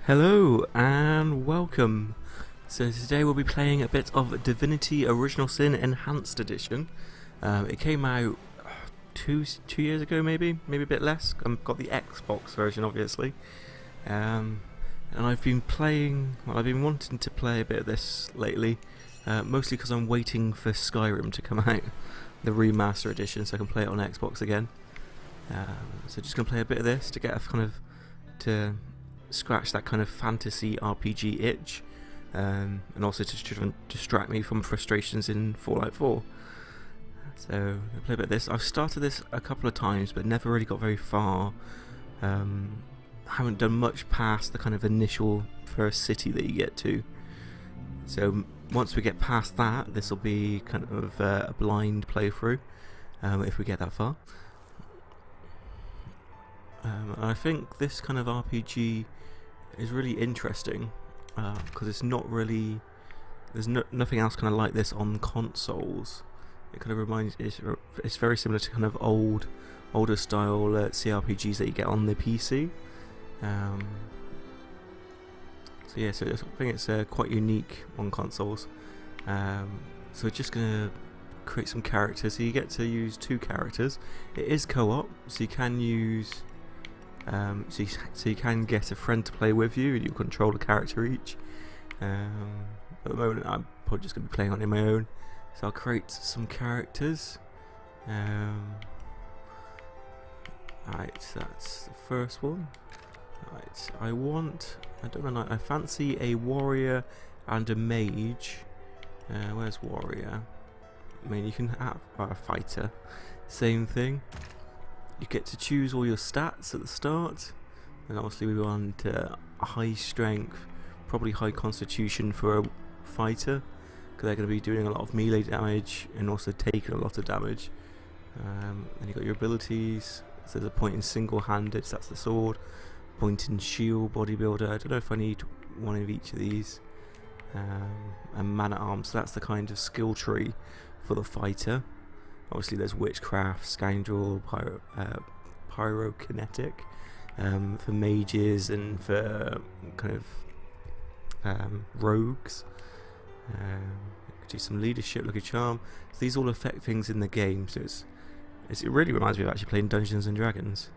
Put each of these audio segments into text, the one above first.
Hello and welcome. So today we'll be playing a bit of Divinity Original Sin Enhanced Edition. It came out two years ago, maybe a bit less. I've got the Xbox version, obviously. And I've been playing. Well, I've been wanting to play a bit of this lately, mostly because I'm waiting for Skyrim to come out, the Remastered Edition, so I can play it on Xbox again. So just gonna play a bit of this to get to scratch that kind of fantasy RPG itch, and also to distract me from frustrations in Fallout 4. So I'll play a bit of this. I've started this a couple of times but never really got very far. Haven't done much past the kind of initial first city that you get to. So once we get past that, this will be kind of a blind playthrough, if we get that far. I think this kind of RPG is really interesting because it's not really, there's nothing else kind of like this on consoles. It kind of reminds, it's very similar to kind of older style CRPGs that you get on the PC. So yeah, so I think it's quite unique on consoles. So we're just gonna create some characters. So you get to use 2 characters. It is co-op, so you can use. So you can get a friend to play with you, and you control a character each. At the moment, I'm probably just going to be playing on it on my own. So I'll create some characters. Right, so that's the first one. Right, I fancy a warrior and a mage. Where's warrior? I mean, you can have a fighter. Same thing. You get to choose all your stats at the start, and obviously we want high strength, probably high constitution for a fighter, because they're going to be doing a lot of melee damage and also taking a lot of damage. Then you've got your abilities. So there's a point in single-handed, so that's the sword. Point in shield, bodybuilder. I don't know if I need one of each of these. And man-at-arms, so that's the kind of skill tree for the fighter. Obviously there's witchcraft, scoundrel, pyrokinetic for mages and for kind of rogues. Do some leadership, lucky charm. So these all affect things in the game. So it really reminds me of actually playing Dungeons and Dragons.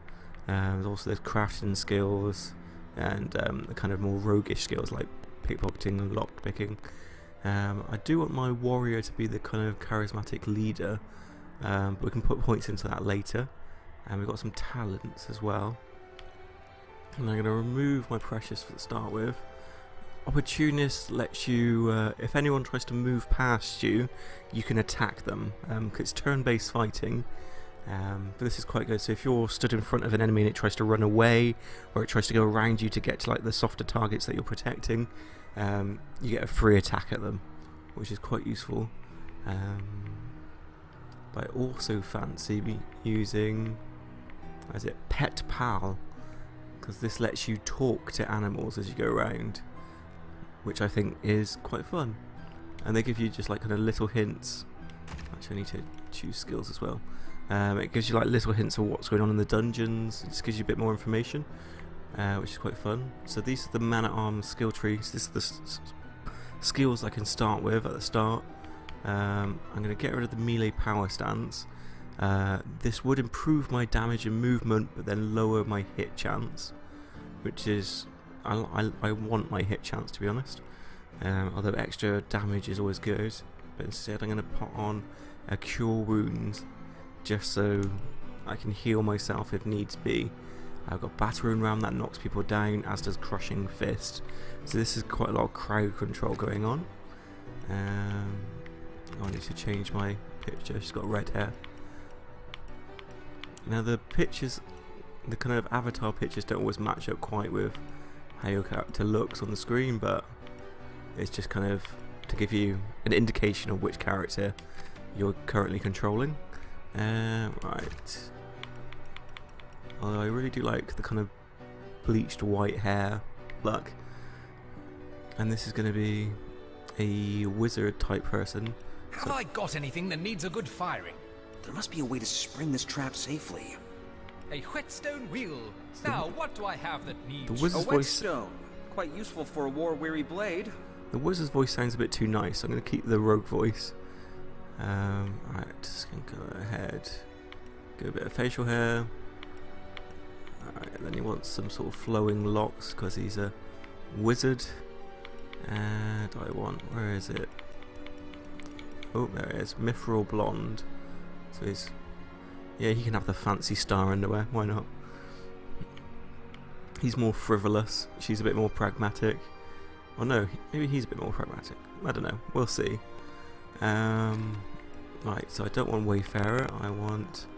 There's crafting skills and the kind of more roguish skills like pickpocketing and lockpicking. I do want my warrior to be the kind of charismatic leader. But we can put points into that later, and we've got some talents as well. And I'm going to remove my precious to start with. Opportunist lets you, if anyone tries to move past you, you can attack them, because it's turn-based fighting. But this is quite good. So if you're stood in front of an enemy and it tries to run away, or it tries to go around you to get to like the softer targets that you're protecting, you get a free attack at them, which is quite useful. But I also fancy using, Pet Pal, because this lets you talk to animals as you go around, which I think is quite fun. And they give you just like kind of little hints. Actually, I need to choose skills as well. It gives you like little hints of what's going on in the dungeons. It just gives you a bit more information, which is quite fun. So these are the man-at-arms skill trees. This is the skills I can start with at the start. I'm going to get rid of the melee power stance. This would improve my damage and movement, but then lower my hit chance, which is I want my hit chance, to be honest. Although extra damage is always good, but instead I'm going to put on a cure wounds, just so I can heal myself if needs be. I've got battering ram that knocks people down, as does crushing fist. So this is quite a lot of crowd control going on. I need to change my picture. She's got red hair. Now the pictures, the kind of avatar pictures don't always match up quite with how your character looks on the screen, but it's just kind of to give you an indication of which character you're currently controlling. Right. Although I really do like the kind of bleached white hair look. And this is going to be a wizard type person. Have I got anything that needs a good firing? There must be a way to spring this trap safely. A whetstone wheel. Now, what do I have that needs The wizard's A voice. whetstone. Quite useful for a war-weary blade. The wizard's voice sounds a bit too nice. I'm going to keep the rogue voice. Alright, just going to go ahead. Go a bit of facial hair. Alright, then he wants some sort of flowing locks because he's a wizard. And I want, where is it? Oh, there it is. Mithril blonde. So he's, yeah, he can have the fancy star underwear. Why not? He's more frivolous. She's a bit more pragmatic. Or no, maybe he's a bit more pragmatic. I don't know. We'll see. Right, so I don't want Wayfarer. I want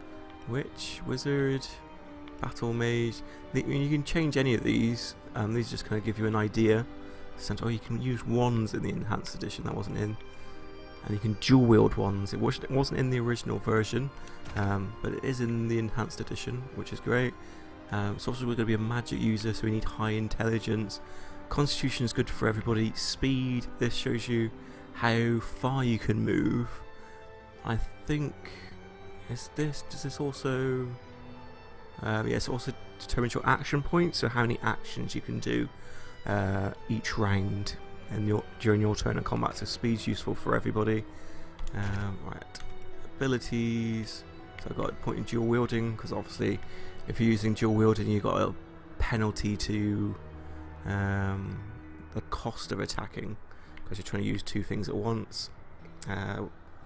Witch, Wizard, Battle Mage. I mean, you can change any of these. These just kind of give you an idea. Oh, you can use wands in the Enhanced Edition. That wasn't in. And you can dual wield wands. It wasn't in the original version, but it is in the Enhanced Edition, which is great. So obviously we're going to be a magic user, so we need high intelligence. Constitution is good for everybody. Speed, this shows you how far you can move. I think, does this also, yes, it also determines your action points, so how many actions you can do each round and during your turn of combat. So speed's useful for everybody. Right, abilities. So I've got a point in dual wielding, because obviously if you're using dual wielding you've got a penalty to the cost of attacking, because you're trying to use two things at once.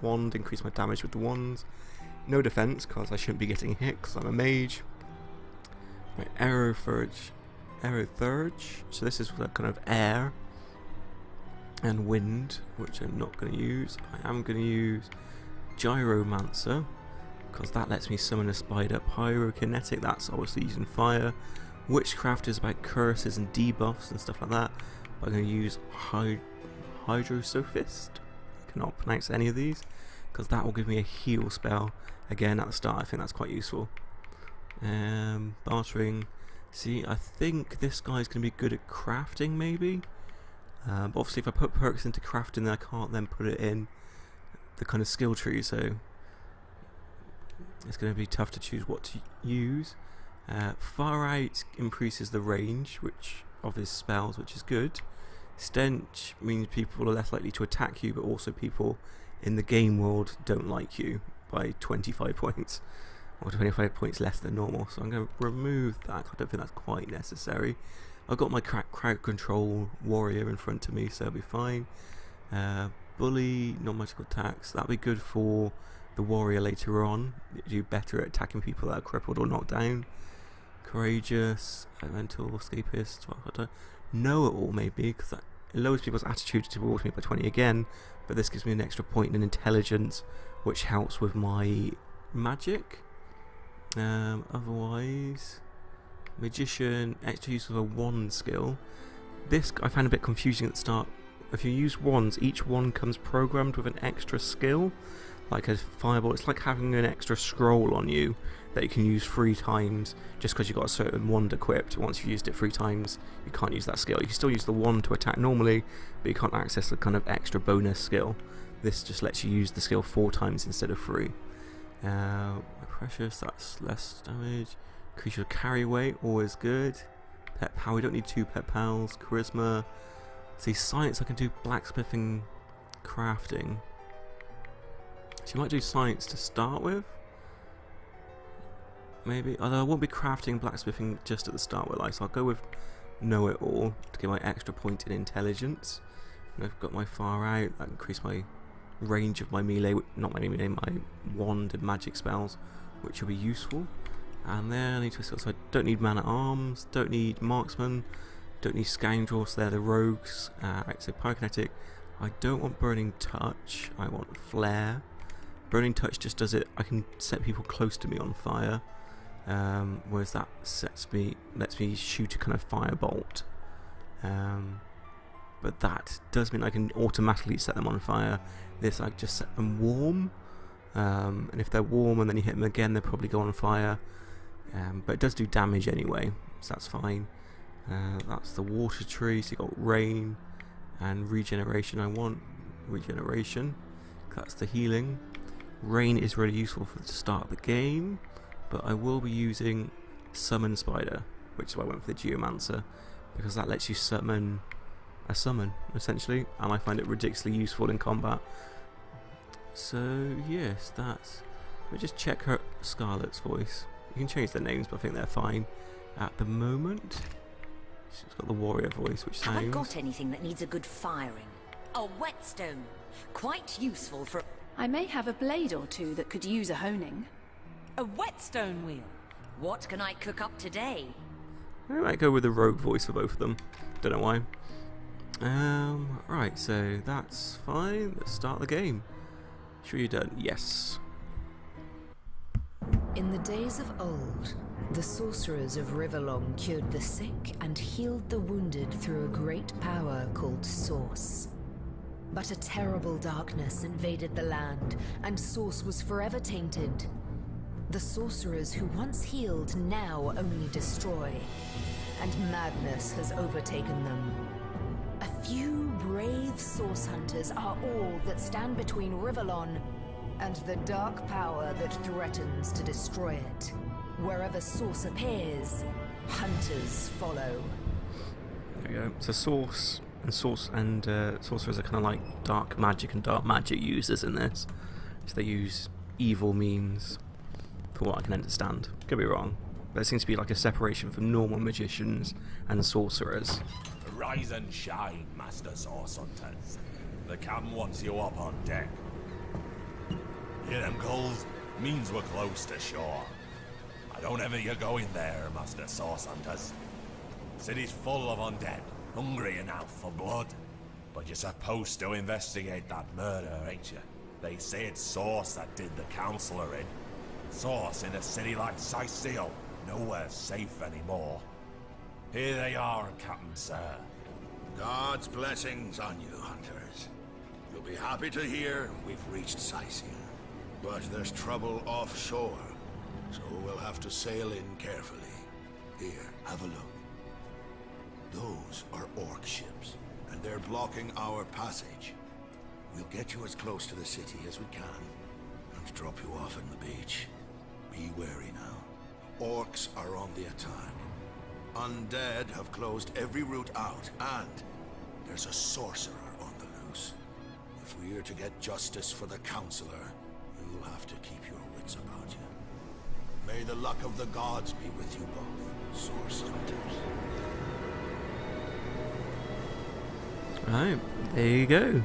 Wand, increase my damage with the wands. No defense, because I shouldn't be getting hit because I'm a mage. My arrow thurge. So this is kind of air and wind, which I'm not going to use. I am going to use Gyromancer, because that lets me summon a spider. Pyrokinetic, that's obviously using fire. Witchcraft is about curses and debuffs and stuff like that. But I'm going to use Hydrosophist. I cannot pronounce any of these, because that will give me a heal spell. Again, at the start, I think that's quite useful. Bartering. See, I think this guy's going to be good at crafting, maybe. But obviously, if I put perks into crafting, then I can't then put it in the kind of skill tree, so it's going to be tough to choose what to use. Far Out increases the range of his spells, which is good. Stench means people are less likely to attack you, but also people in the game world don't like you by 25 points, or 25 points less than normal. So I'm going to remove that. I don't think that's quite necessary. I've got my crowd control warrior in front of me, so it'll be fine. Bully, non-magical attacks. That'll be good for the warrior later on. You do better at attacking people that are crippled or knocked down. Courageous, mental, escapist. Well, I don't know it all, maybe, because it lowers people's attitude towards me by 20 again, but this gives me an extra point in intelligence, which helps with my magic. Otherwise, magician, extra use of a wand skill. This I found a bit confusing at the start. If you use wands, each wand comes programmed with an extra skill, like a fireball. It's like having an extra scroll on you that you can use 3 times just because you've got a certain wand equipped. Once you've used it 3 times, you can't use that skill. You can still use the wand to attack normally, but you can't access the kind of extra bonus skill. This just lets you use the skill 4 times instead of 3. Precious, that's less damage. Increase your carry weight, always good. Pet power, we don't need 2 pet pals. Charisma. See, science, I can do blacksmithing, crafting. So you might do science to start with. Maybe, although I won't be crafting blacksmithing just at the start with life, so I'll go with know it all to get my extra point in intelligence. And I've got my far out, that increase my range of my melee, not my melee, my wand and magic spells, which will be useful. And then I need to, so I don't need man at arms, don't need marksman, don't need scoundrels, they're the rogues. So pyrokinetic, I don't want burning touch, I want flare. Burning touch just does it, I can set people close to me on fire, whereas that lets me shoot a kind of firebolt. But that does mean I can automatically set them on fire. This I just set them warm, and if they're warm and then you hit them again, they'll probably go on fire. But it does do damage anyway, so that's fine. That's the water tree, so you've got rain and regeneration. I want regeneration, that's the healing. Rain is really useful for the start of the game, but I will be using Summon Spider, which is why I went for the Geomancer, because that lets you summon a summon, essentially, and I find it ridiculously useful in combat. So yes, that's... Let me just check her Scarlet's voice. You can change their names, but I think they're fine at the moment. She's got the warrior voice, which sounds... Have I got anything that needs a good firing? A whetstone. Quite useful for... I may have a blade or two that could use a honing. A whetstone wheel. What can I cook up today? I might go with the rogue voice for both of them. Don't know why. Right, so that's fine. Let's start the game. Sure you're done? Yes. In the days of old, the sorcerers of Riverlong cured the sick and healed the wounded through a great power called Source. But a terrible darkness invaded the land, and Source was forever tainted. The sorcerers who once healed now only destroy, and madness has overtaken them. A few brave Source hunters are all that stand between Riverlong and the dark power that threatens to destroy it. Wherever Source appears, hunters follow. There we go. So Source and sorcerers are kind of like dark magic and dark magic users in this. So they use evil means, for what I can understand. Could be wrong. There seems to be like a separation from normal magicians and sorcerers. Rise and shine, Master Source Hunters. The Cam wants you up on deck. Hear them gulls? Means we're close to shore. I don't ever you go in there, Master Source Hunters. City's full of undead, hungry enough for blood. But you're supposed to investigate that murder, ain't you? They say it's Source that did the Counselor in. Source in a city like Sicil, nowhere safe anymore. Here they are, Captain Sir. God's blessings on you, hunters. You'll be happy to hear we've reached Sicil. But there's trouble offshore, so we'll have to sail in carefully. Here, have a look. Those are orc ships, and they're blocking our passage. We'll get you as close to the city as we can, and drop you off on the beach. Be wary now. Orcs are on the attack. Undead have closed every route out, and there's a sorcerer on the loose. If we're to get justice for the Counselor, you'll have to keep your wits about you. May the luck of the gods be with you both, Source Hunters. Right, there you go.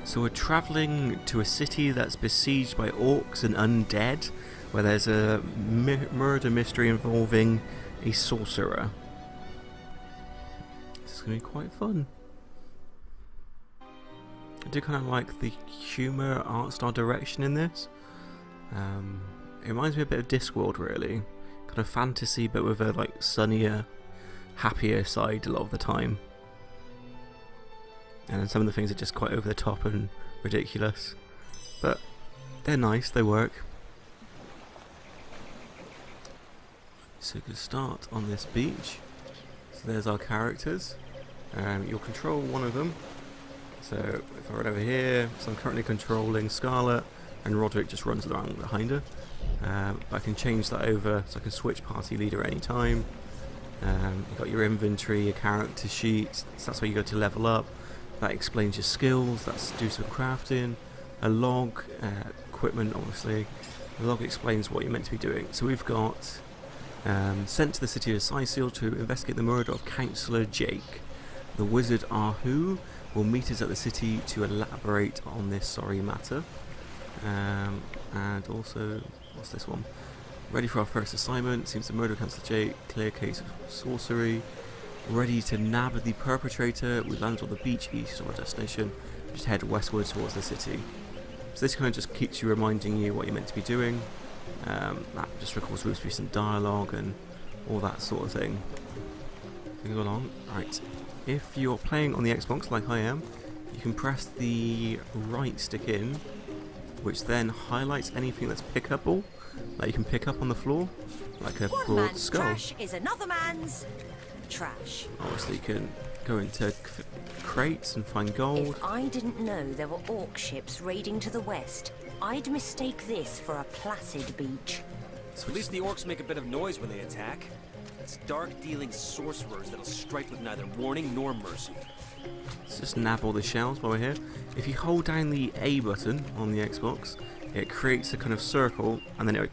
So we're travelling to a city that's besieged by orcs and undead, where there's a murder mystery involving a sorcerer. This is going to be quite fun. I do kind of like the humour, art style direction in this. It reminds me a bit of Discworld, really. Kind of fantasy, but with a like sunnier, happier side a lot of the time. And then some of the things are just quite over the top and ridiculous. But they're nice, they work. So we can start on this beach. So there's our characters. You'll control one of them. So if I run over here, so I'm currently controlling Scarlet, and Roderick just runs around behind her. But I can change that over, so I can switch party leader at any time. You've got your inventory, your character sheet, so that's where you go to level up. That explains your skills, that's do some crafting. A log, equipment obviously. The log explains what you're meant to be doing. So we've got sent to the city of Sicil to investigate the murder of Councillor Jake. The wizard Ahu will meet us at the city to elaborate on this sorry matter. And also, what's this one? Ready for our first assignment. Seems the murder of Councillor Jake. Clear case of sorcery. Ready to nab the perpetrator. We land on the beach east of our destination. Just head westward towards the city. So this kind of just keeps you reminding you what you're meant to be doing. That just records most recent dialogue and all that sort of thing. So go along. Right. If you're playing on the Xbox like I am, you can press the right stick in, which then highlights anything that's pickable, like you can pick up on the floor, like a One broad man's skull. trash is another man's trash. Obviously you can go into crates and find gold. If I didn't know there were orc ships raiding to the west, I'd mistake this for a placid beach. At least the orcs make a bit of noise when they attack. It's dark-dealing sorcerers that'll strike with neither warning nor mercy. Let's just nab all the shells while we're here. If you hold down the A button on the Xbox, it creates a kind of circle, and then it will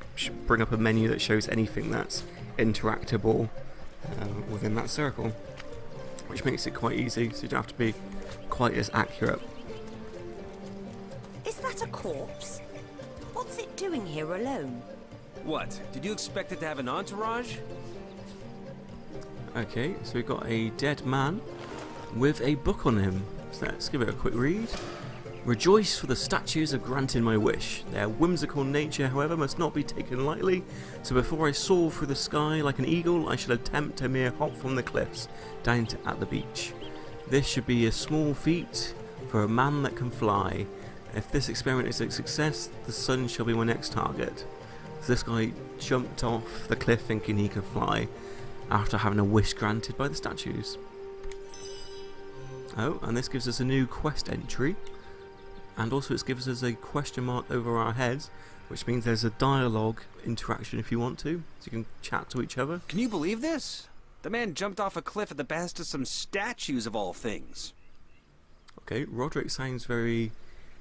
bring up a menu that shows anything that's interactable within that circle, which makes it quite easy, so you don't have to be quite as accurate. Is that a corpse? What's it doing here alone? What? Did you expect it to have an entourage? Okay, so we've got a dead man with a book on him. So let's give it a quick read. Rejoice, for the statues have granted my wish. Their whimsical nature, however, must not be taken lightly, so before I soar through the sky like an eagle, I shall attempt a mere hop from the cliffs down at the beach. This should be a small feat for a man that can fly. If this experiment is a success, the sun shall be my next target. So this guy jumped off the cliff thinking he could fly after having a wish granted by the statues. Oh, and this gives us a new quest entry. And also it gives us a question mark over our heads, which means there's a dialogue interaction if you want to, so you can chat to each other. Can you believe this? The man jumped off a cliff at the behest of some statues of all things. Okay, Roderick sounds very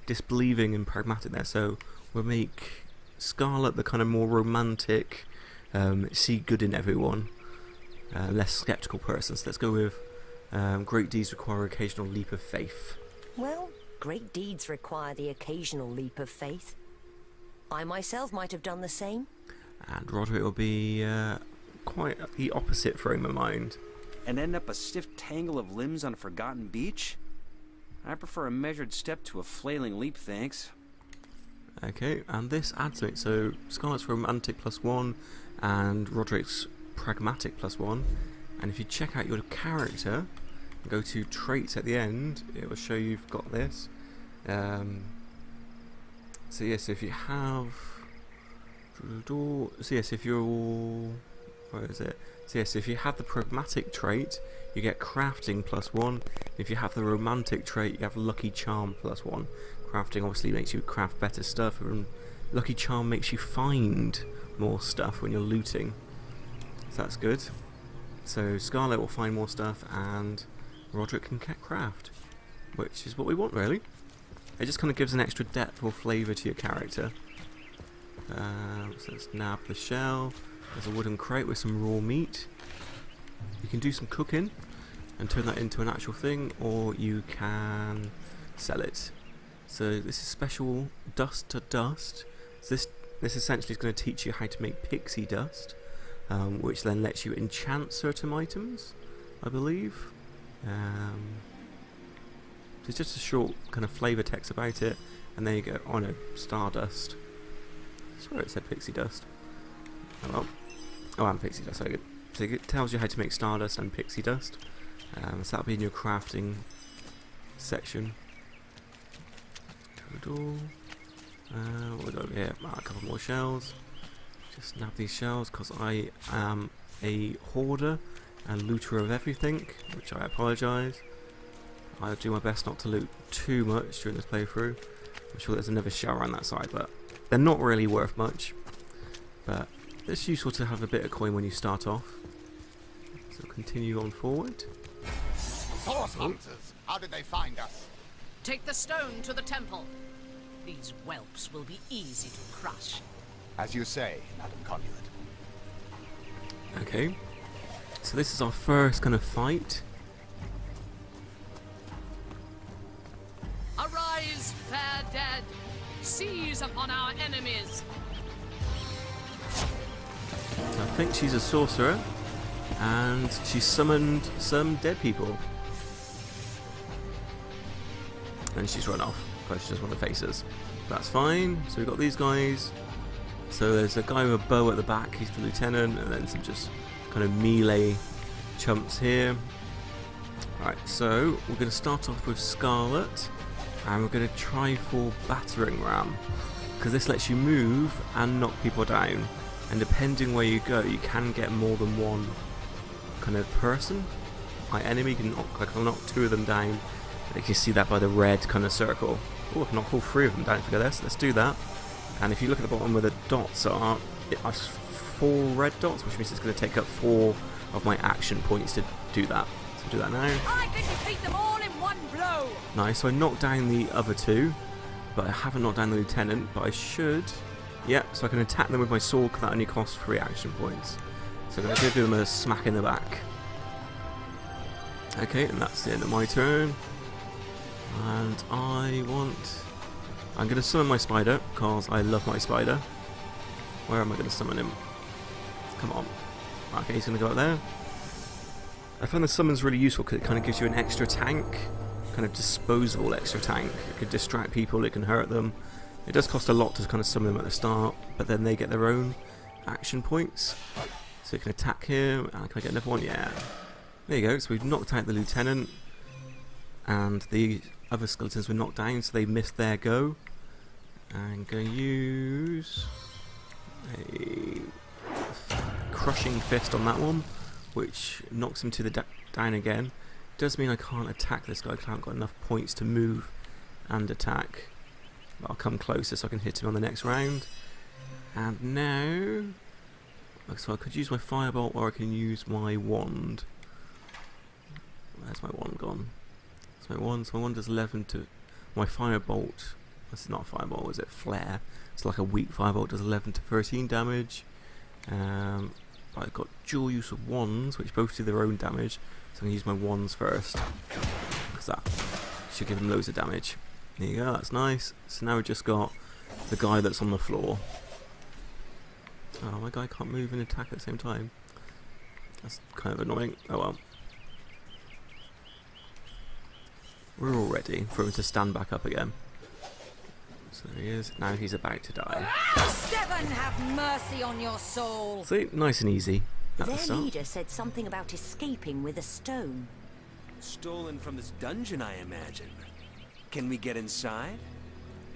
disbelieving and pragmatic there, so we'll make Scarlet the kind of more romantic, see good in everyone, less skeptical person. So let's go with great deeds require occasional leap of faith. Well, great deeds require the occasional leap of faith. I myself might have done the same. And Roderick will be quite the opposite frame of mind. And end up a stiff tangle of limbs on a forgotten beach? I prefer a measured step to a flailing leap, thanks. Okay, and this adds to it. So Scarlet's romantic +1 and Roderick's pragmatic +1. And if you check out your character, go to traits at the end, it will show you've got this. So yes, if you have, so yes, if you're, where is it? So yes, if you have the pragmatic trait, you get crafting +1. If you have the romantic trait, you have lucky charm +1. Crafting obviously makes you craft better stuff, and lucky charm makes you find more stuff when you're looting. So that's good. So Scarlet will find more stuff, and Roderick can craft, which is what we want, really. It just kind of gives an extra depth or flavour to your character. So let's nab the shell. There's a wooden crate with some raw meat. You can do some cooking and turn that into an actual thing, or you can sell it. So this is special dust to dust. So this essentially is going to teach you how to make pixie dust, which then lets you enchant certain items, I believe. So it's just a short kind of flavour text about it, and there you go. Oh no, stardust. I swear it said pixie dust. Oh well. Oh, and pixie dust, very good. So it tells you how to make stardust and pixie dust. So that'll be in your crafting section. What we got over here? A couple more shells. Just nab these shells because I am a hoarder and looter of everything, which I apologise. I'll do my best not to loot too much during this playthrough. I'm sure there's another shell around that side, but they're not really worth much. But it's useful to have a bit of coin when you start off. So continue on forward. Source hunters! How did they find us? Take the stone to the temple. These whelps will be easy to crush. As you say, Madam Conduit. Okay. So this is our first kind of fight. Arise, fair dead! Seize upon our enemies! I think she's a sorcerer, and she summoned some dead people. And she's run off, because she doesn't want to face us. That's fine. So we've got these guys. So there's a guy with a bow at the back, he's the lieutenant, and then some just kind of melee chumps here. Alright, so we're going to start off with Scarlet, and we're going to try for Battering Ram, because this lets you move and knock people down, and depending where you go, you can get more than one kind of person. My enemy can knock, I can knock 2 of them down. You can see that by the red kind of circle. Oh, I can knock all 3 of them down for this. Let's do that. And if you look at the bottom where the dots are, it has 4 red dots, which means it's going to take up 4 of my action points to do that. So I'll do that now. I can defeat them all in one blow. Nice, so I knocked down the other two, but I haven't knocked down the lieutenant, but I should. Yep, so I can attack them with my sword because that only costs 3 action points. So I'm going to give them a smack in the back. Okay, and that's the end of my turn. And I'm going to summon my spider, because I love my spider. Where am I going to summon him? Come on. Okay, he's going to go up there. I found the summons really useful because it kind of gives you an extra tank. Kind of disposable extra tank. It can distract people, it can hurt them. It does cost a lot to kind of summon them at the start, but then they get their own action points. So you can attack him, and can I get another one? Yeah. There you go, so we've knocked out the lieutenant, and the other skeletons were knocked down, so they missed their go. I'm going to use a crushing fist on that one, which knocks him to the down again. Does mean I can't attack this guy because I haven't got enough points to move and attack. But I'll come closer so I can hit him on the next round. And now, so I could use my firebolt or I can use my wand. Where's my wand gone? That's my wand. So my wand does 11 to my firebolt. That's not a firebolt, is it? Flare. It's like a weak firebolt. Does 11 to 13 damage. I've got dual use of wands, which both do their own damage. So I'm going to use my wands first, because that should give them loads of damage. There you go. That's nice. So now we've just got the guy that's on the floor. Oh, my guy can't move and attack at the same time. That's kind of annoying. Oh well. We're all ready for him to stand back up again. So there he is. Now he's about to die. 7 have mercy on your soul. See, nice and easy at the Their start. leader said something about escaping with a stone. Stolen from this dungeon, I imagine. Can we get inside?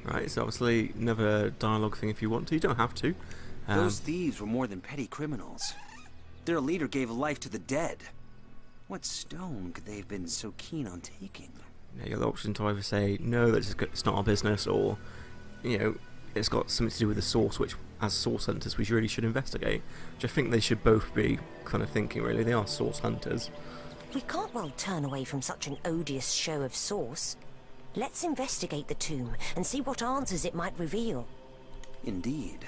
Right, so obviously another dialogue thing if you want to. You don't have to. Those thieves were more than petty criminals. Their leader gave life to the dead. What stone could they have been so keen on taking? Yeah, you have the option to either say, no, it's not our business, or, you know, it's got something to do with the source, which, as source hunters, we really should investigate. Which I think they should both be kind of thinking, really. They are source hunters. We can't well turn away from such an odious show of source. Let's investigate the tomb and see what answers it might reveal. Indeed.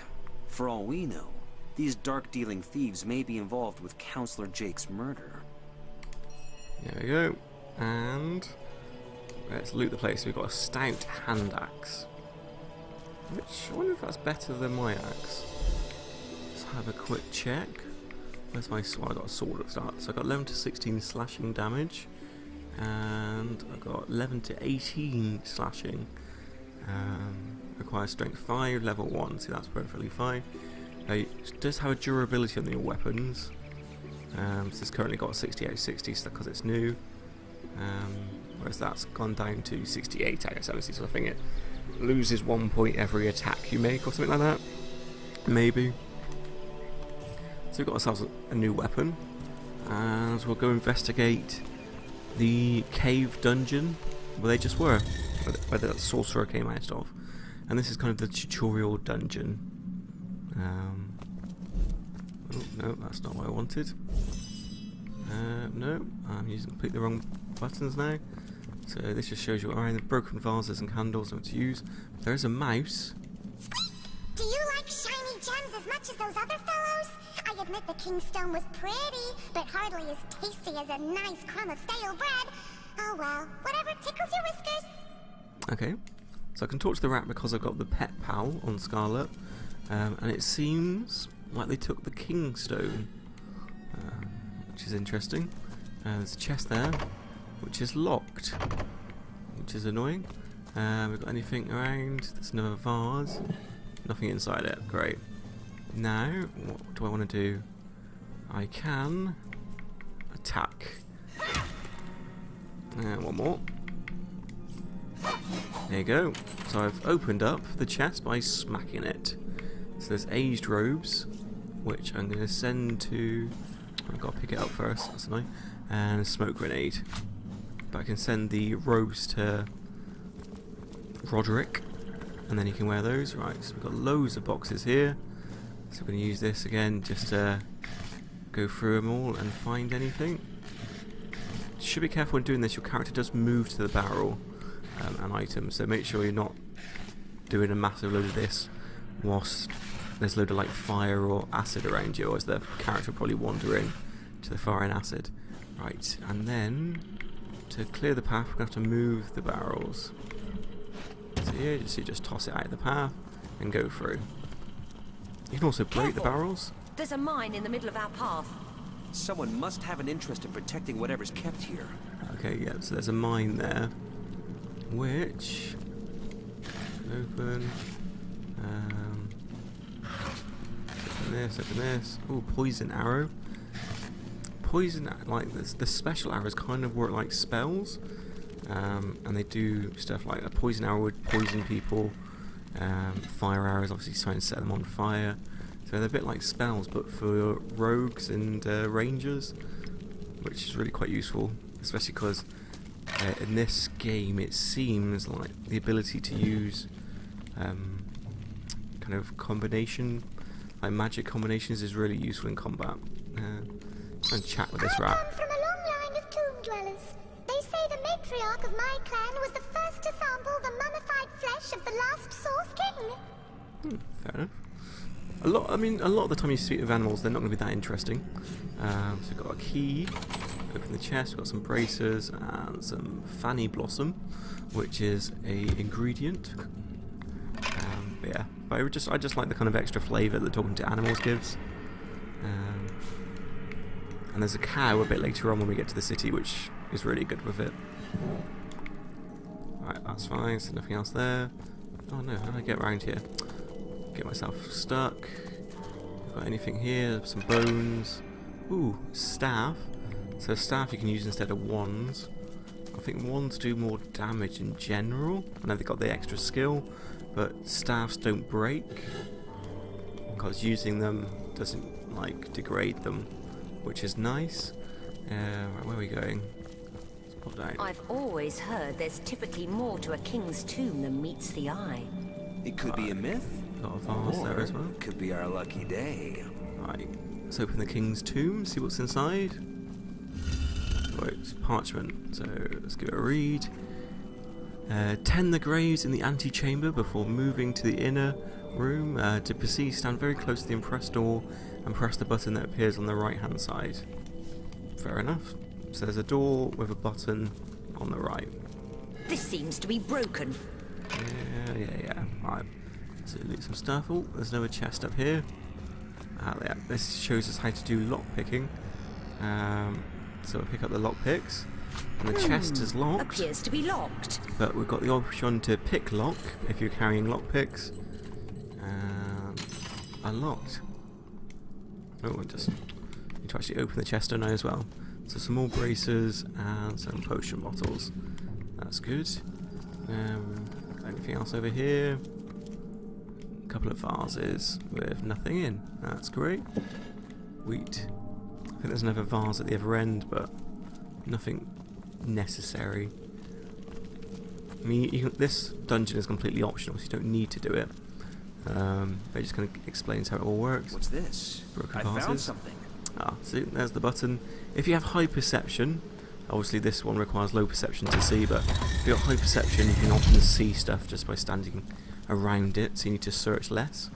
For all we know, these dark-dealing thieves may be involved with Counselor Jake's murder. There we go. And let's loot the place. We've got a stout hand axe, which I wonder if that's better than my axe. Let's have a quick check. Where's my sword? I got a sword at the start. So I got 11 to 16 slashing damage, and I got 11 to 18 slashing. Requires strength 5, level 1. See, that's perfectly fine. It does have a durability on your weapons. So it's currently got 60 out of 60 because it's new. Whereas that's gone down to 68 out of 70, so I think it loses 1 point every attack you make or something like that. Maybe. So we've got ourselves a new weapon, and we'll go investigate the cave dungeon where they just were, where the sorcerer came out of. And this is kind of the tutorial dungeon. Oh no, that's not what I wanted. No, I'm using completely the wrong buttons now. So this just shows you around the broken vases and candles and what to use. There is a mouse. Do you like shiny gems as much as those other fellows? I admit the king's stone was pretty, but hardly as tasty as a nice crumb of stale bread. Oh well, whatever tickles your whiskers. Okay, so I can talk to the rat because I've got the pet pal on Scarlet, and it seems like they took the king's stone, which is interesting. There's a chest there, which is locked, which is annoying. We've got anything around? There's another vase. Nothing inside it. Great. Now, what do I want to do? I can attack. One more. There you go. So I've opened up the chest by smacking it. So there's aged robes, which I'm going to send to... I've got to pick it up first, that's annoying. And a smoke grenade. But I can send the robes to Roderick, and then he can wear those. Right, so we've got loads of boxes here. So we're going to use this again just to go through them all and find anything. Should be careful when doing this. Your character does move to the barrel and items, so make sure you're not doing a massive load of this whilst there's a load of like fire or acid around you, or as the character will probably wander in to the fire and acid. Right, and then to clear the path, we're going to have to move the barrels. So here, you just toss it out of the path and go through. You can also break the barrels. There's a mine in the middle of our path. Someone must have an interest in protecting whatever's kept here. Okay, yeah, so there's a mine there, which open. Open this. Oh, poison arrow. Poison, like this, the special arrows kind of work like spells, and they do stuff like a poison arrow would poison people. Fire arrows obviously try and set them on fire. So they're a bit like spells, but for rogues and rangers, which is really quite useful, especially because in this game it seems like the ability to use kind of combination, like magic combinations, is really useful in combat. Try and chat with this rat. I come from a long line of tomb dwellers. They say the matriarch of my clan was the first to sample the mummified flesh of the last Source King. Fair enough. A lot of the time you speak with animals, they're not going to be that interesting. So we've got a key, open the chest, we've got some bracers and some fanny blossom, which is a ingredient. But yeah, but I just like the kind of extra flavour that talking to animals gives. And there's a cow a bit later on when we get to the city, which is really good with it. Right, that's fine, so nothing else there. Oh no, how do I get around here? Get myself stuck. Got anything here? Some bones. Ooh, staff. So staff you can use instead of wands. I think wands do more damage in general. I know they've got the extra skill, but staffs don't break because using them doesn't like degrade them, which is nice. Right, where are we going? Let's pop down. I've always heard there's typically more to a king's tomb than meets the eye. It could be a myth. Got a vase there as well. Could be our lucky day. Right, let's open the king's tomb, see what's inside. Oh, it's parchment, so let's give it a read. Tend the graves in the antechamber before moving to the inner room. To proceed, stand very close to the impressed door and press the button that appears on the right hand side. Fair enough. So there's a door with a button on the right. This seems to be broken. Yeah. Right. So loot some stuff. Oh, there's another chest up here. Yeah, this shows us how to do lock picking. So we'll pick up the lock picks, and the chest is locked. Appears to be locked. But we've got the option to pick lock if you're carrying lock picks. Unlocked. Oh, we just need to actually open the chest now as well. So some more bracers and some potion bottles. That's good. Anything else over here? A couple of vases with nothing in. That's great. Wheat. I think there's another vase at the other end, but nothing necessary. I mean, this dungeon is completely optional, so you don't need to do it. But it just kind of explains how it all works. What's this? Broken I vases. found something. Ah, see, there's the button. If you have high perception, obviously this one requires low perception to see, but if you've got high perception, you can often see stuff just by standing around it, so you need to search less.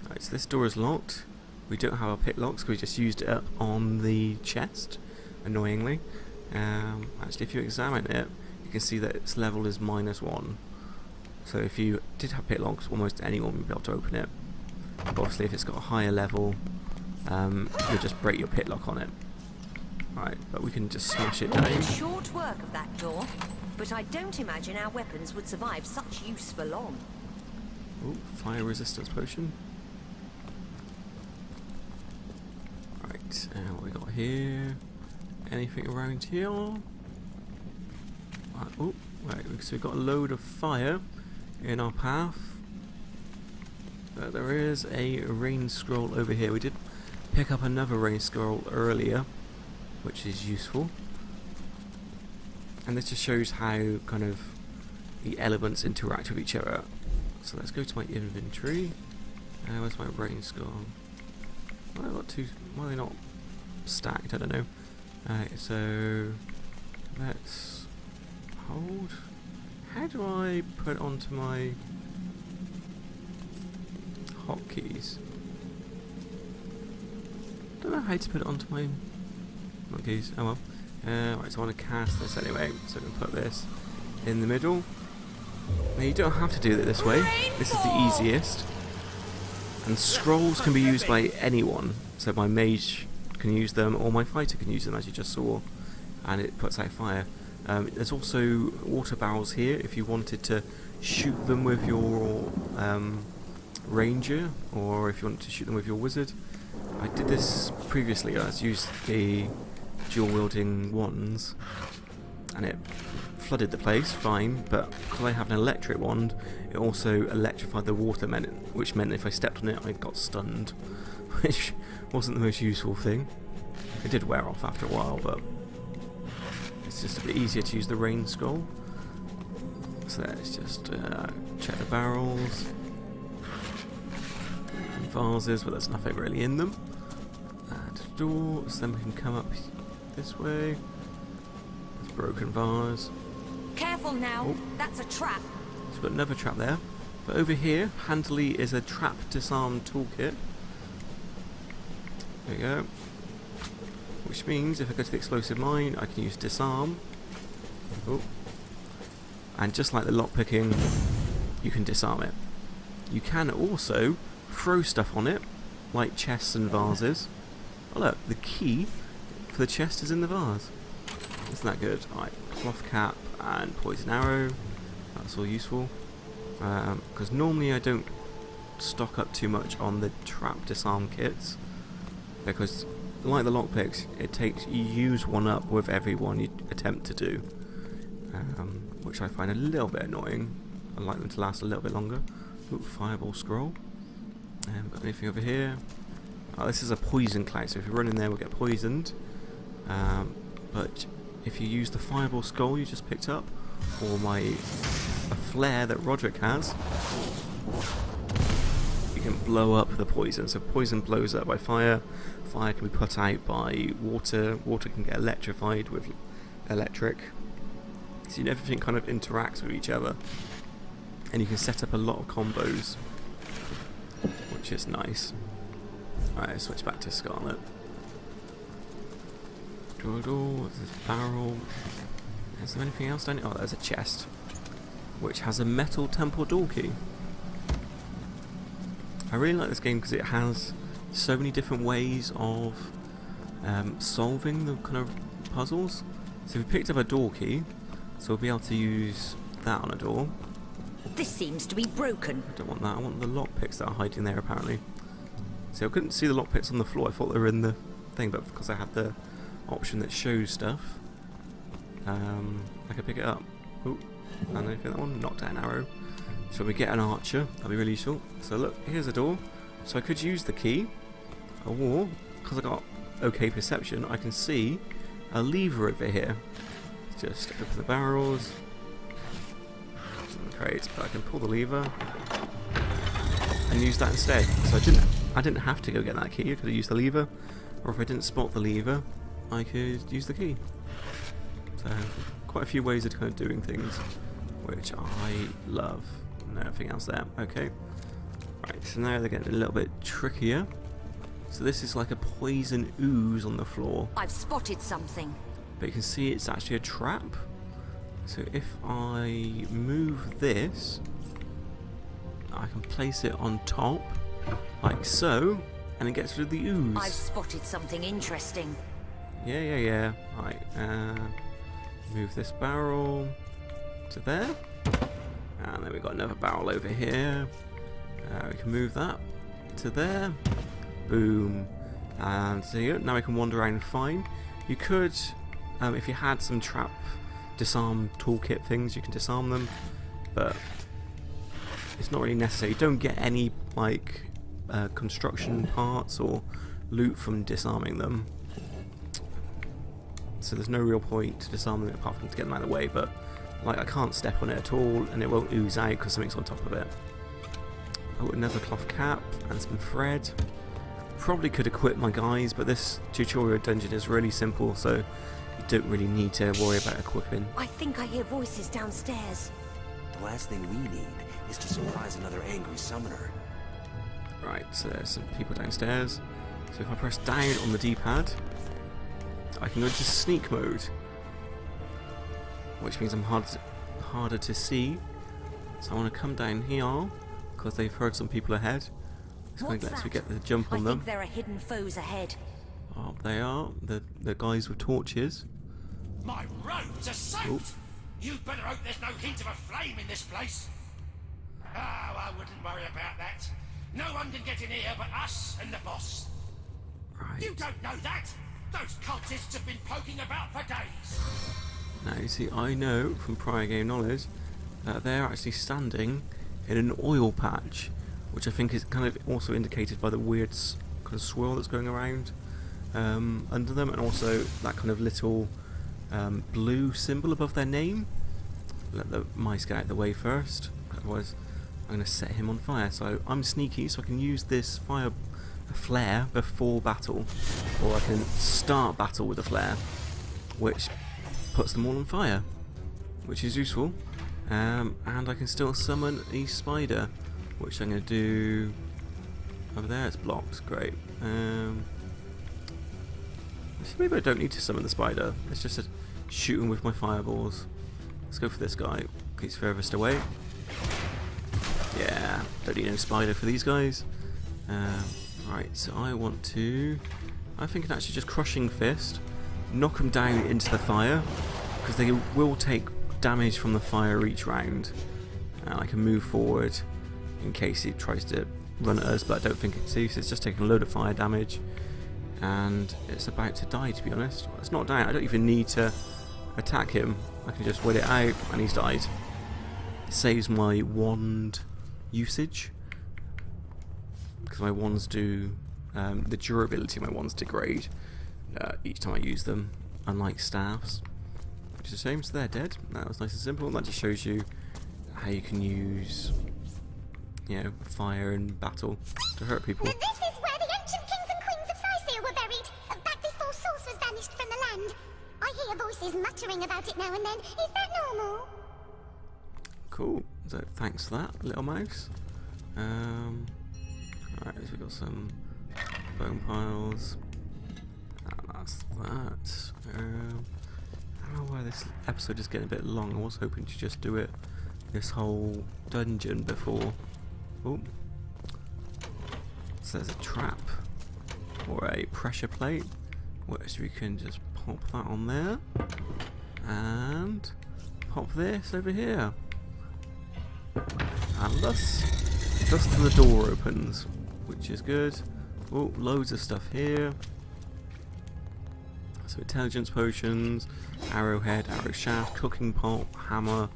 Right, so this door is locked. We don't have our pick locks because we just used it up on the chest, annoyingly. Actually, if you examine it, you can see that its level is -1. So if you did have pick locks, almost anyone would be able to open it. But obviously, if it's got a higher level, you'll just break your pick lock on it. Right, but we can just smash it down. Short work of that door, but I don't imagine our weapons would survive such use for long. Ooh, fire resistance potion. Right, what we got here? Anything around here? Right, oh, right, so we've got a load of fire in our path. There is a rain scroll over here. We did pick up another rain scroll earlier, which is useful. And this just shows how kind of the elements interact with each other. So let's go to my inventory. Where's my rain scroll? Why have I got two? Why are they not stacked? I don't know. Alright, so let's hold. How do I put it onto my hotkeys? Don't know how to put it onto my hotkeys. Oh well. Right, so I want to cast this anyway, so I can put this in the middle. Now you don't have to do it this way. This is the easiest. And scrolls can be used by anyone. So my mage can use them, or my fighter can use them, as you just saw. And it puts out fire. There's also water barrels here if you wanted to shoot them with your ranger, or if you wanted to shoot them with your wizard. I did this previously. I used the dual wielding wands, and it flooded the place fine, but because I have an electric wand, it also electrified the water, which meant if I stepped on it I got stunned, which wasn't the most useful thing. It did wear off after a while, but it's just a bit easier to use the rain skull. So let's just check the barrels and vases, but there's nothing really in them. And doors, then we can come up this way. There's a broken vase. Careful now, oh. That's a trap. So we've got another trap there. But over here, handily, is a trap disarm toolkit. There you go. Which means if I go to the explosive mine, I can use disarm. Oh. And just like the lockpicking, you can disarm it. You can also throw stuff on it, like chests and vases. Oh look, the key for the chest is in the vase. Isn't that good? Alright, cloth cap and poison arrow. That's all useful. Because normally I don't stock up too much on the trap disarm kits. Because like the lockpicks, you use one up with every one you attempt to do. Which I find a little bit annoying. I like them to last a little bit longer. Ooh, fireball scroll. Got anything over here? Oh, this is a poison cloud, so if you run in there we'll get poisoned. But if you use the fireball skull you just picked up, or a flare that Roderick has, you can blow up the poison. So poison blows up by fire, fire can be put out by water, water can get electrified with electric. So everything kind of interacts with each other, and you can set up a lot of combos, which is nice. Alright, switch back to Scarlet. There's a barrel. Is there anything else down here? Oh, there's a chest, which has a metal temple door key. I really like this game because it has so many different ways of solving the kind of puzzles. So we picked up a door key, so we'll be able to use that on a door. This seems to be broken. I don't want that. I want the lockpicks that are hiding there apparently. See, I couldn't see the lockpicks on the floor. I thought they were in the thing, but because I had the option that shows stuff, I could pick it up. Ooh, and I think that one, knockdown arrow. So when we get an archer, that'll be really useful. So look, here's a door. So I could use the key, or because I got okay perception, I can see a lever over here. Just open the barrels. Crates, but I can pull the lever and use that instead. So I didn't have to go get that key. I could have used the lever, or if I didn't spot the lever, I could use the key. So quite a few ways of kind of doing things, which I love. Nothing else there. Okay. Right. So now they're getting a little bit trickier. So this is like a poison ooze on the floor. I've spotted something. But you can see it's actually a trap. So if I move this, I can place it on top, like so, and it gets rid of the ooze. I've spotted something interesting. Yeah. Right, move this barrel to there, and then we've got another barrel over here. We can move that to there. Boom. And so now we can wander around fine. You could, if you had some trap disarm toolkit things, you can disarm them, but it's not really necessary. You don't get any like construction parts or loot from disarming them, so there's no real point to disarm them apart from to get them out of the way. But like, I can't step on it at all and it won't ooze out because something's on top of it. Oh, another cloth cap and some thread. probably could equip my guys, but this tutorial dungeon is really simple, so you don't really need to worry about equipping. I think I hear voices downstairs. The last thing we need is to surprise another angry summoner. Right, so there's some people downstairs. So if I press down on the D-pad, I can go into sneak mode, which means I'm harder to see. So I want to come down here, because they've heard some people ahead. It's going to let us get the jump on them. I think there are hidden foes ahead. Oh, they are. The guys with torches. My robes are soaked! Ooh. You'd better hope there's no hint of a flame in this place. Oh, I wouldn't worry about that. No one can get in here but us and the boss. Right. You don't know that? Those cultists have been poking about for days. Now, you see, I know from prior game knowledge that they're actually standing in an oil patch, which I think is kind of also indicated by the weird kind of swirl that's going around under them, and also that kind of little blue symbol above their name. Let the mice get out of the way first, otherwise I'm going to set him on fire. So I'm sneaky, so I can use this flare before battle, or I can start battle with a flare, which puts them all on fire, which is useful. And I can still summon a spider, which I'm going to do over there. It's blocked, great. Maybe I don't need to summon the spider. Let's just shoot him with my fireballs. Let's go for this guy. He's furthest away. Yeah, don't need no spider for these guys. Right, so I think I can actually just crushing fist, knock them down into the fire, because they will take damage from the fire each round. And I can move forward in case he tries to run at us, but I don't think it's safe. It's just taking a load of fire damage, and it's about to die, to be honest. Well, it's not down. I don't even need to attack him. I can just wait it out, and he's died. It saves my wand usage, because my wands do the durability of my wands degrade each time I use them, unlike staffs, which is a shame. So they're dead. That was nice and simple. That just shows you how you can use, fire in battle to hurt people. This is where the ancient kings and queens of Scycia were buried, back before Source was banished from the land. I hear voices muttering about it now and then. Is that normal? Cool. So thanks for that, little mouse. Alright, so we've got some bone piles. And that's that. I don't know why this episode is getting a bit long. I was hoping to just do this whole dungeon before. Oh. So there's a trap or a pressure plate, which we can just pop that on there and pop this over here. And thus the door opens, which is good. Oh, loads of stuff here. So intelligence potions, arrowhead, arrow shaft, cooking pot, hammer,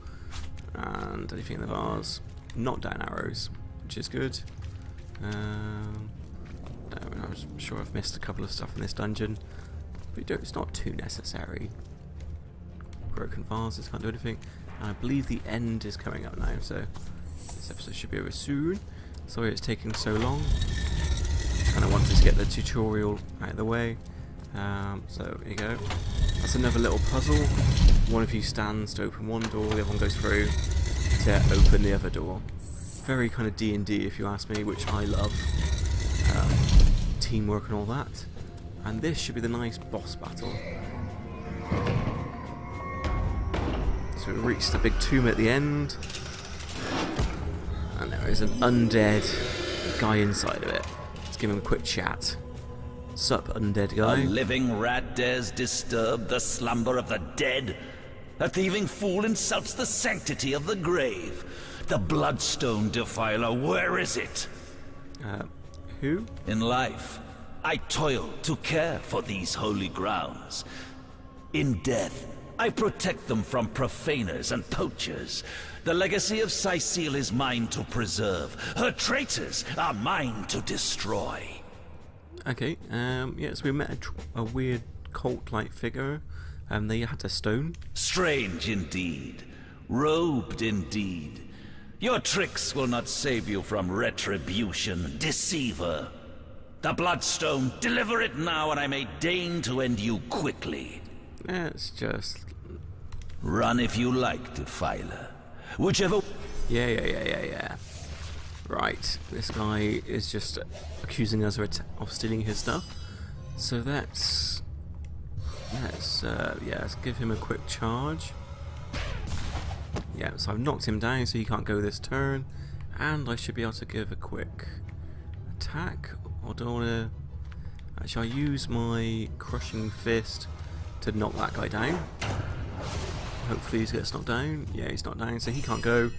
and anything in the vase. Knockdown arrows, which is good. I'm sure I've missed a couple of stuff in this dungeon, but it's not too necessary. Broken vases, can't do anything. And I believe the end is coming up now, so this episode should be over soon. Sorry it's taking so long. And I wanted to get the tutorial out of the way. So here you go. That's another little puzzle. One of you stands to open one door, the other one goes through to open the other door. Very kind of D&D if you ask me, which I love. Teamwork and all that. And this should be the nice boss battle. So we reached the big tomb at the end. And there is an undead guy inside of it. Let's give him a quick chat. Sup, undead guy? A living rat dares disturb the slumber of the dead? A thieving fool insults the sanctity of the grave. The bloodstone defiler, where is it? Who? In life, I toil to care for these holy grounds. In death, I protect them from profaners and poachers. The legacy of Sicile is mine to preserve. Her traitors are mine to destroy. Okay, so we met a weird cult-like figure. They had a stone. Strange indeed. Robed indeed. Your tricks will not save you from retribution, deceiver. The Bloodstone, deliver it now, and I may deign to end you quickly. Let's just... Run if you like, Defiler. Whichever... Yeah. Right, this guy is just accusing us of stealing his stuff. So let's give him a quick charge. Yeah, so I've knocked him down so he can't go this turn. And I should be able to give a quick attack. Or do I want to... Actually, I'll use my Crushing Fist to knock that guy down. Hopefully he gets knocked down. Yeah, he's knocked down, so he can't go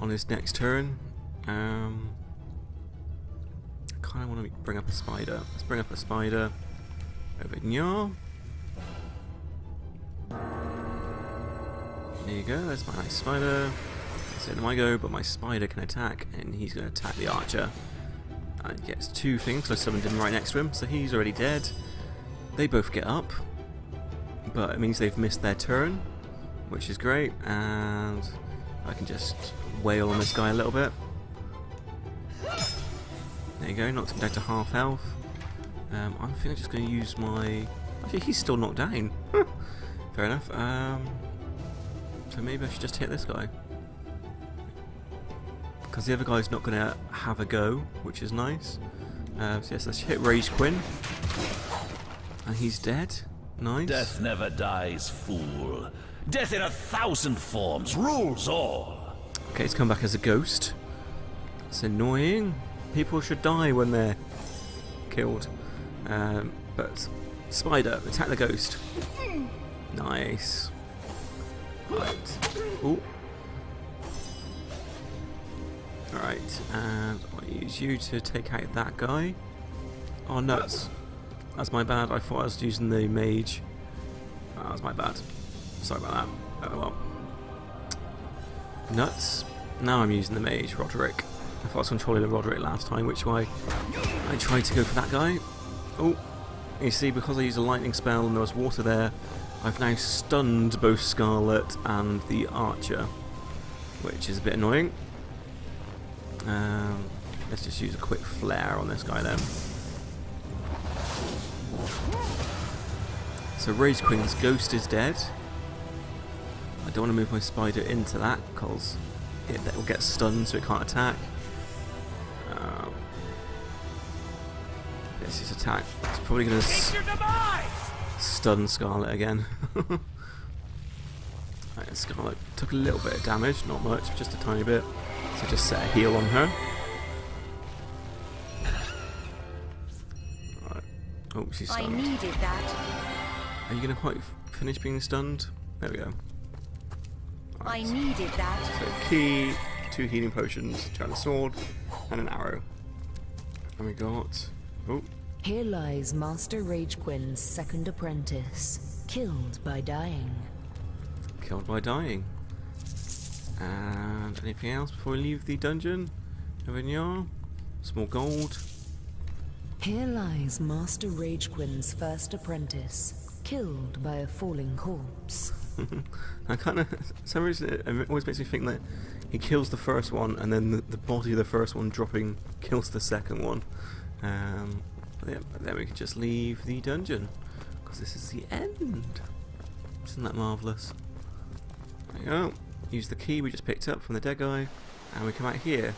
on his next turn. I kind of want to bring up a spider. Let's bring up a spider over here. There you go, there's my nice spider. So then I go, but my spider can attack, and he's going to attack the archer. And he gets 2 things, because I summoned him right next to him, so he's already dead. They both get up, but it means they've missed their turn, which is great, and I can just wail on this guy a little bit. There you go, knocked him down to half health. I think I'm just going to use my... Actually, he's still knocked down. Fair enough. So maybe I should just hit this guy. Because the other guy's not going to have a go, which is nice. So yes, let's hit Rage Quinn. And he's dead. Nice. Death never dies, fool. Death in 1,000 forms rules all. Okay, he's come back as a ghost. That's annoying. People should die when they're killed. But Spider, attack the ghost. Nice. Right. Ooh. Alright, and I'll use you to take out that guy. Oh, nuts. That's my bad. I thought I was using the mage. Oh, that was my bad. Sorry about that. Oh well. Nuts. Now I'm using the mage, Roderick. I thought I was controlling the Roderick last time, which way I tried to go for that guy. Oh, you see, because I used a lightning spell and there was water there, I've now stunned both Scarlet and the archer, which is a bit annoying. Let's just use a quick flare on this guy then. So Rage Queen's ghost is dead. I don't want to move my spider into that because it will get stunned so it can't attack. This is attack. It's probably going to stun Scarlet again. Right, Scarlet took a little bit of damage, not much, just a tiny bit. So just set a heal on her. Right. Oh, she's stunned. I needed that. Are you going to quite finish being stunned? There we go. Right. I needed that. So key, 2 healing potions, giant sword, and an arrow. And we got... Oh. Here lies Master Ragequin's second apprentice, killed by dying. Killed by dying. And anything else before we leave the dungeon? Over in here. Small gold. Here lies Master Ragequin's first apprentice, killed by a falling corpse. I kind of, for some reason, it always makes me think that he kills the first one, and then the body of the first one dropping kills the second one. Yeah, but then we can just leave the dungeon, because this is the end. Isn't that marvellous? There you go. Use the key we just picked up from the dead guy, and we come out here,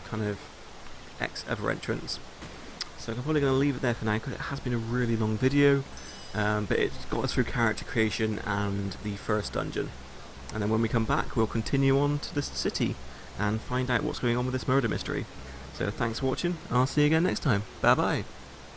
kind of other entrance. So I'm probably going to leave it there for now, because it has been a really long video, but it's got us through character creation and the first dungeon. And then when we come back, we'll continue on to the city and find out what's going on with this murder mystery. So thanks for watching, I'll see you again next time. Bye bye.